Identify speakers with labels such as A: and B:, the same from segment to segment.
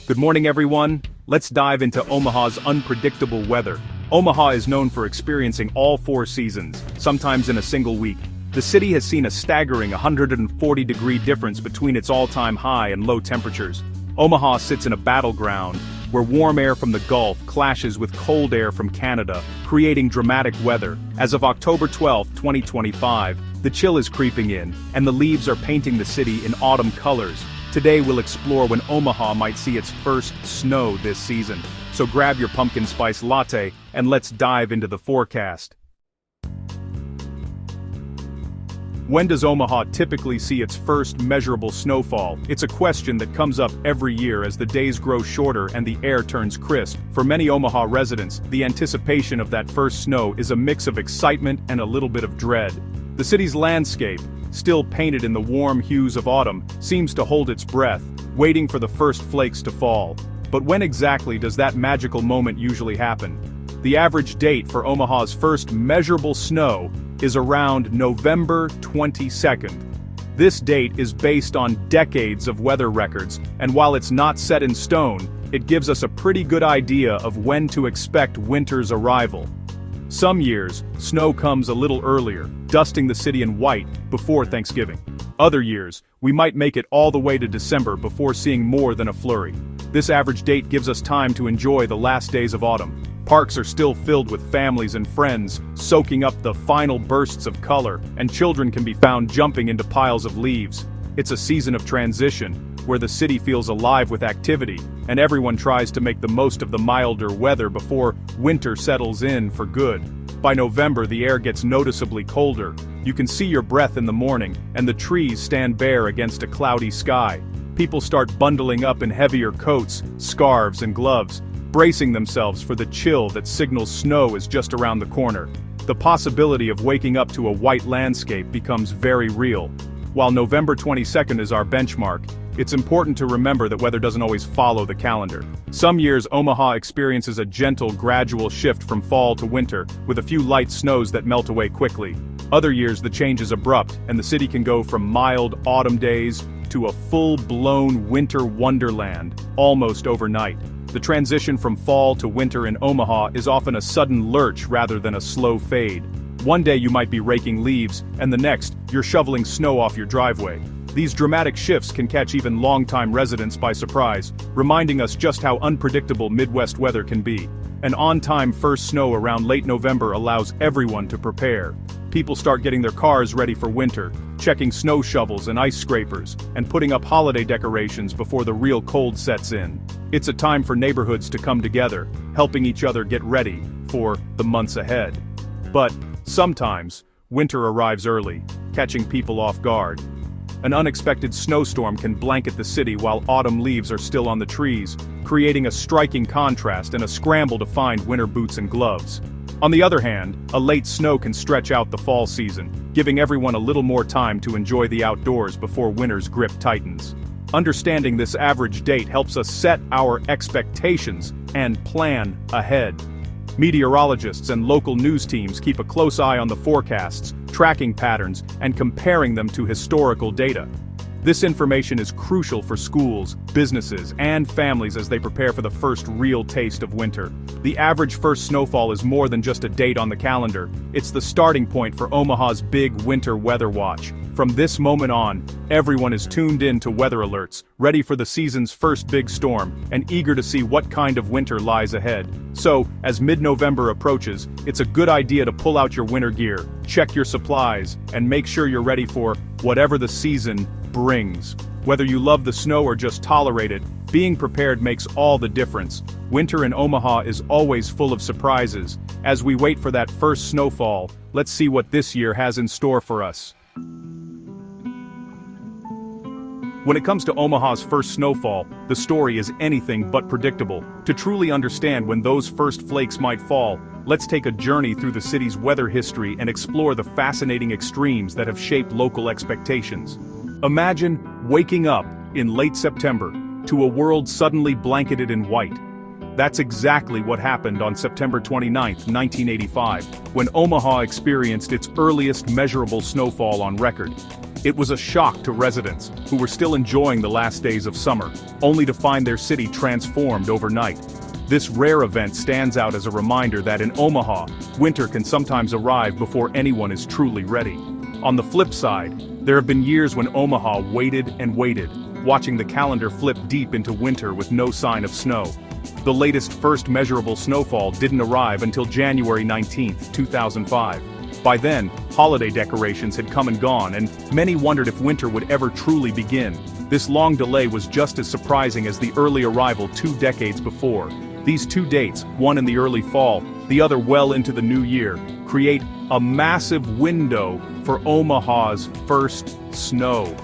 A: Good morning, everyone. Let's dive into Omaha's unpredictable weather. Omaha is known for experiencing all four seasons, sometimes in a single week. The city has seen a staggering 140-degree difference between its all-time high and low temperatures. Omaha sits in a battleground where warm air from the Gulf clashes with cold air from Canada, creating dramatic weather. As of October 12, 2025, the chill is creeping in, and the leaves are painting the city in autumn colors. Today we'll explore when Omaha might see its first snow this season. So grab your pumpkin spice latte and let's dive into the forecast. When does Omaha typically see its first measurable snowfall? It's a question that comes up every year as the days grow shorter and the air turns crisp. For many Omaha residents, the anticipation of that first snow is a mix of excitement and a little bit of dread. The city's landscape, still painted in the warm hues of autumn, seems to hold its breath, waiting for the first flakes to fall. But when exactly does that magical moment usually happen? The average date for Omaha's first measurable snow is around November 22nd. This date is based on decades of weather records, and while it's not set in stone, it gives us a pretty good idea of when to expect winter's arrival. Some years, snow comes a little earlier, dusting the city in white before Thanksgiving. Other years, we might make it all the way to December before seeing more than a flurry. This average date gives us time to enjoy the last days of autumn. Parks are still filled with families and friends, soaking up the final bursts of color, and children can be found jumping into piles of leaves. It's a season of transition, where the city feels alive with activity, and everyone tries to make the most of the milder weather before winter settles in for good. By November, the air gets noticeably colder. You can see your breath in the morning, and the trees stand bare against a cloudy sky. People start bundling up in heavier coats, scarves, and gloves, bracing themselves for the chill that signals snow is just around the corner. The possibility of waking up to a white landscape becomes very real. While November 22nd is our benchmark, it's important to remember that weather doesn't always follow the calendar. Some years Omaha experiences a gentle, gradual shift from fall to winter, with a few light snows that melt away quickly. Other years the change is abrupt, and the city can go from mild autumn days to a full-blown winter wonderland, almost overnight. The transition from fall to winter in Omaha is often a sudden lurch rather than a slow fade. One day you might be raking leaves, and the next, you're shoveling snow off your driveway. These dramatic shifts can catch even longtime residents by surprise, reminding us just how unpredictable Midwest weather can be. An on-time first snow around late November allows everyone to prepare. People start getting their cars ready for winter, checking snow shovels and ice scrapers, and putting up holiday decorations before the real cold sets in. It's a time for neighborhoods to come together, helping each other get ready for the months ahead. But sometimes, winter arrives early, catching people off guard. An unexpected snowstorm can blanket the city while autumn leaves are still on the trees, creating a striking contrast and a scramble to find winter boots and gloves. On the other hand, a late snow can stretch out the fall season, giving everyone a little more time to enjoy the outdoors before winter's grip tightens. Understanding this average date helps us set our expectations and plan ahead. Meteorologists and local news teams keep a close eye on the forecasts, tracking patterns, and comparing them to historical data. This information is crucial for schools, businesses, and families as they prepare for the first real taste of winter. The average first snowfall is more than just a date on the calendar. It's the starting point for Omaha's big winter weather watch. From this moment on, everyone is tuned in to weather alerts, ready for the season's first big storm, and eager to see what kind of winter lies ahead. So, as mid-November approaches, it's a good idea to pull out your winter gear, check your supplies, and make sure you're ready for whatever the season brings. Whether you love the snow or just tolerate it, being prepared makes all the difference. Winter in Omaha is always full of surprises. As we wait for that first snowfall, let's see what this year has in store for us. When it comes to Omaha's first snowfall, the story is anything but predictable. To truly understand when those first flakes might fall, let's take a journey through the city's weather history and explore the fascinating extremes that have shaped local expectations. Imagine waking up in late September to a world suddenly blanketed in white. That's exactly what happened on September 29, 1985, when Omaha experienced its earliest measurable snowfall on record. It was a shock to residents, who were still enjoying the last days of summer, only to find their city transformed overnight. This rare event stands out as a reminder that in Omaha, winter can sometimes arrive before anyone is truly ready. On the flip side, there have been years when Omaha waited and waited, watching the calendar flip deep into winter with no sign of snow. The latest first measurable snowfall didn't arrive until January 19, 2005. By then, holiday decorations had come and gone, and many wondered if winter would ever truly begin. This long delay was just as surprising as the early arrival 2 decades before. These 2 dates, one in the early fall, the other well into the new year, create a massive window for Omaha's first snow.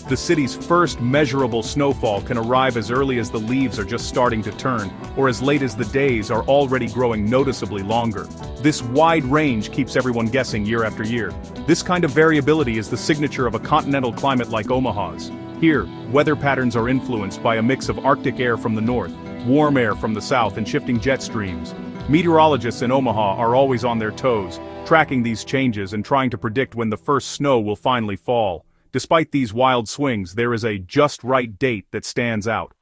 A: The city's first measurable snowfall can arrive as early as the leaves are just starting to turn, or as late as the days are already growing noticeably longer. This wide range keeps everyone guessing year after year. This kind of variability is the signature of a continental climate like Omaha's. Here, weather patterns are influenced by a mix of Arctic air from the north, warm air from the south, and shifting jet streams. Meteorologists in Omaha are always on their toes, tracking these changes and trying to predict when the first snow will finally fall. Despite these wild swings, there is a just right date that stands out.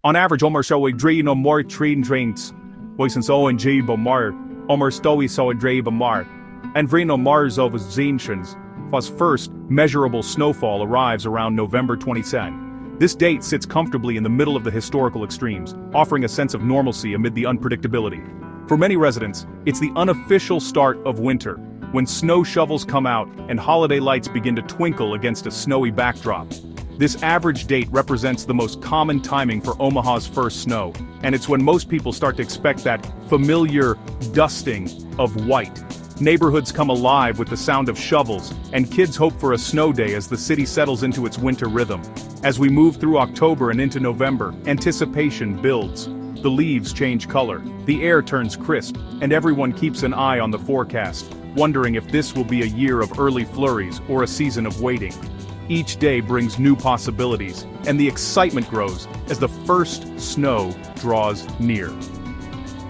A: On average, Omer so dre no more train trains. Voices ONG bomar. Omer stowy so dre bomar. And vrino mars of zinchens. Was first measurable snowfall arrives around November 22nd. This date sits comfortably in the middle of the historical extremes, offering a sense of normalcy amid the unpredictability. For many residents, it's the unofficial start of winter, when snow shovels come out and holiday lights begin to twinkle against a snowy backdrop. This average date represents the most common timing for Omaha's first snow, and it's when most people start to expect that familiar dusting of white. Neighborhoods come alive with the sound of shovels, and kids hope for a snow day as the city settles into its winter rhythm. As we move through October and into November, anticipation builds. The leaves change color, the air turns crisp, and everyone keeps an eye on the forecast, wondering if this will be a year of early flurries or a season of waiting. Each day brings new possibilities, and the excitement grows as the first snow draws near.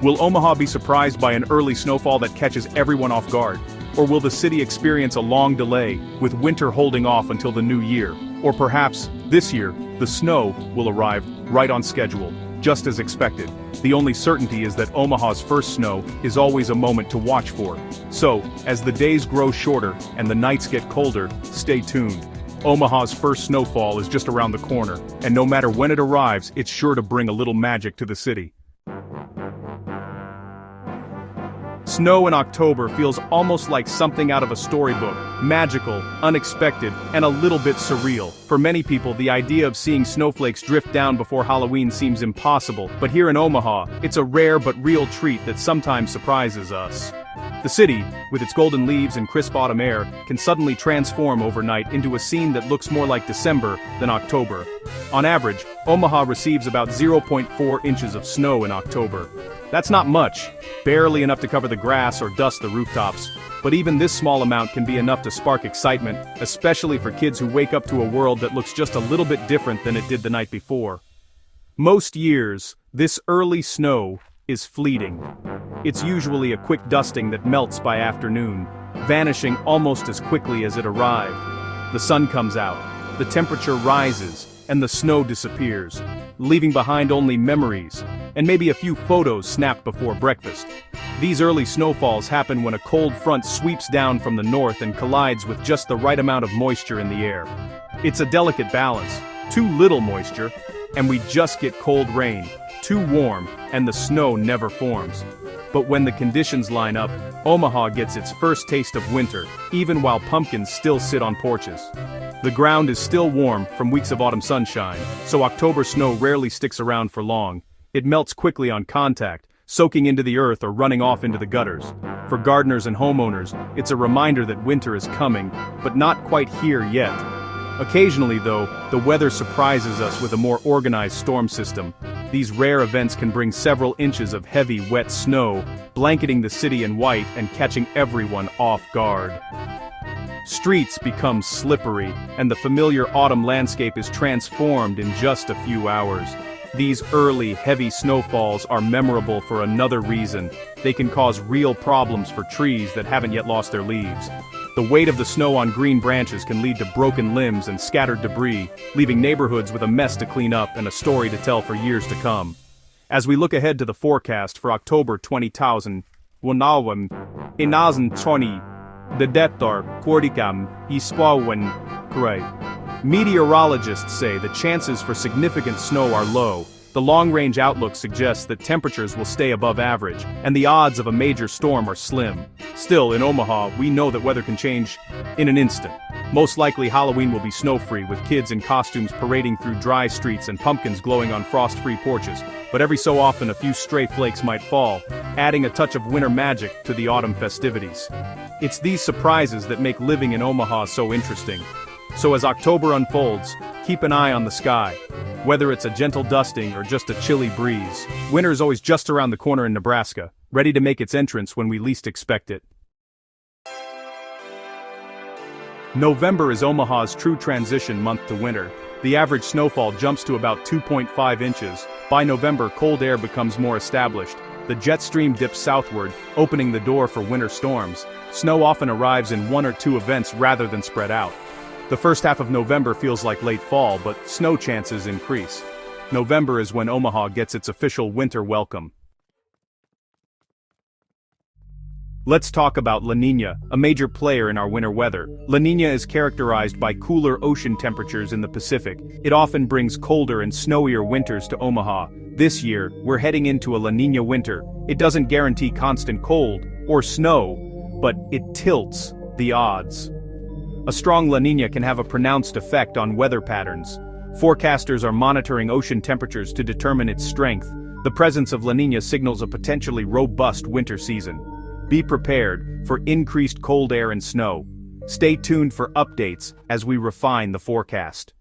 A: Will Omaha be surprised by an early snowfall that catches everyone off guard? Or will the city experience a long delay, with winter holding off until the new year? Or perhaps, this year, the snow will arrive right on schedule, just as expected. The only certainty is that Omaha's first snow is always a moment to watch for. So, as the days grow shorter and the nights get colder, stay tuned. Omaha's first snowfall is just around the corner, and no matter when it arrives, it's sure to bring a little magic to the city. Snow in October feels almost like something out of a storybook, magical, unexpected, and a little bit surreal. For many people, the idea of seeing snowflakes drift down before Halloween seems impossible, but here in Omaha, it's a rare but real treat that sometimes surprises us. The city, with its golden leaves and crisp autumn air, can suddenly transform overnight into a scene that looks more like December than October. On average, Omaha receives about 0.4 inches of snow in October. That's not much, barely enough to cover the grass or dust the rooftops. But even this small amount can be enough to spark excitement, especially for kids who wake up to a world that looks just a little bit different than it did the night before. Most years, this early snow is fleeting. It's usually a quick dusting that melts by afternoon, vanishing almost as quickly as it arrived. The sun comes out, the temperature rises, and the snow disappears, leaving behind only memories, and maybe a few photos snapped before breakfast. These early snowfalls happen when a cold front sweeps down from the north and collides with just the right amount of moisture in the air. It's a delicate balance, too little moisture, and we just get cold rain, too warm, and the snow never forms. But when the conditions line up, Omaha gets its first taste of winter, even while pumpkins still sit on porches. The ground is still warm from weeks of autumn sunshine, so October snow rarely sticks around for long. It melts quickly on contact, soaking into the earth or running off into the gutters. For gardeners and homeowners, it's a reminder that winter is coming, but not quite here yet. Occasionally, though, the weather surprises us with a more organized storm system. These rare events can bring several inches of heavy, wet snow, blanketing the city in white and catching everyone off guard. Streets become slippery, and the familiar autumn landscape is transformed in just a few hours. These early, heavy snowfalls are memorable for another reason. They can cause real problems for trees that haven't yet lost their leaves. The weight of the snow on green branches can lead to broken limbs and scattered debris, leaving neighborhoods with a mess to clean up and a story to tell for years to come. As we look ahead to the forecast for October 2020, inazn the detor korikam ispawen gray. Meteorologists say the chances for significant snow are low. The long-range outlook suggests that temperatures will stay above average, and the odds of a major storm are slim. Still, in Omaha, we know that weather can change in an instant. Most likely Halloween will be snow-free, with kids in costumes parading through dry streets and pumpkins glowing on frost-free porches. But every so often a few stray flakes might fall, adding a touch of winter magic to the autumn festivities. It's these surprises that make living in Omaha so interesting. So as October unfolds, keep an eye on the sky. Whether it's a gentle dusting or just a chilly breeze, winter is always just around the corner in Nebraska, ready to make its entrance when we least expect it. November is Omaha's true transition month to winter. The average snowfall jumps to about 2.5 inches. By November, cold air becomes more established. The jet stream dips southward, opening the door for winter storms. Snow often arrives in one or two events rather than spread out. The first half of November feels like late fall, but snow chances increase. November is when Omaha gets its official winter welcome. Let's talk about La Niña, a major player in our winter weather. La Niña is characterized by cooler ocean temperatures in the Pacific. It often brings colder and snowier winters to Omaha. This year, we're heading into a La Niña winter. It doesn't guarantee constant cold or snow, but it tilts the odds. A strong La Niña can have a pronounced effect on weather patterns. Forecasters are monitoring ocean temperatures to determine its strength. The presence of La Niña signals a potentially robust winter season. Be prepared for increased cold air and snow. Stay tuned for updates as we refine the forecast.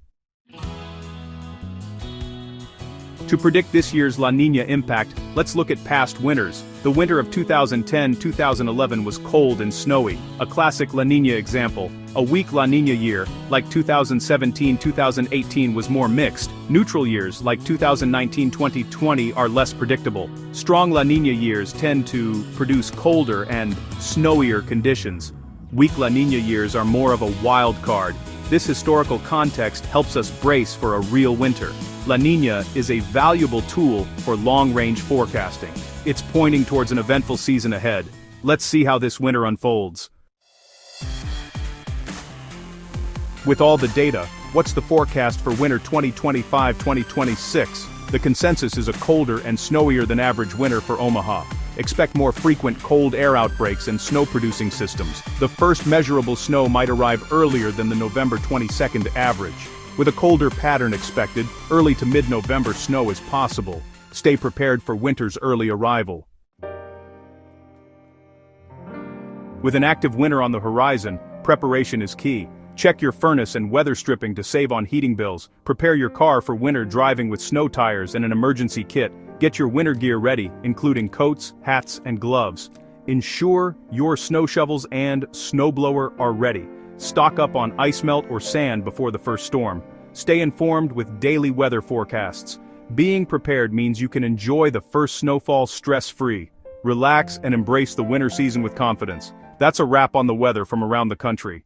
A: To predict this year's La Niña impact, let's look at past winters. The winter of 2010-2011 was cold and snowy, a classic La Niña example. A weak La Niña year, like 2017-2018, was more mixed. Neutral years, like 2019-2020, are less predictable. Strong La Niña years tend to produce colder and snowier conditions. Weak La Niña years are more of a wild card. This historical context helps us brace for a real winter. La Niña is a valuable tool for long-range forecasting. It's pointing towards an eventful season ahead. Let's see how this winter unfolds. With all the data, what's the forecast for winter 2025-2026? The consensus is a colder and snowier than average winter for Omaha. Expect more frequent cold air outbreaks and snow-producing systems. The first measurable snow might arrive earlier than the November 22nd average. With a colder pattern expected, early to mid-November snow is possible. Stay prepared for winter's early arrival. With an active winter on the horizon, preparation is key. Check your furnace and weather stripping to save on heating bills. Prepare your car for winter driving with snow tires and an emergency kit. Get your winter gear ready, including coats, hats, and gloves. Ensure your snow shovels and snowblower are ready. Stock up on ice melt or sand before the first storm. Stay informed with daily weather forecasts. Being prepared means you can enjoy the first snowfall stress-free. Relax and embrace the winter season with confidence. That's a wrap on the weather from around the country.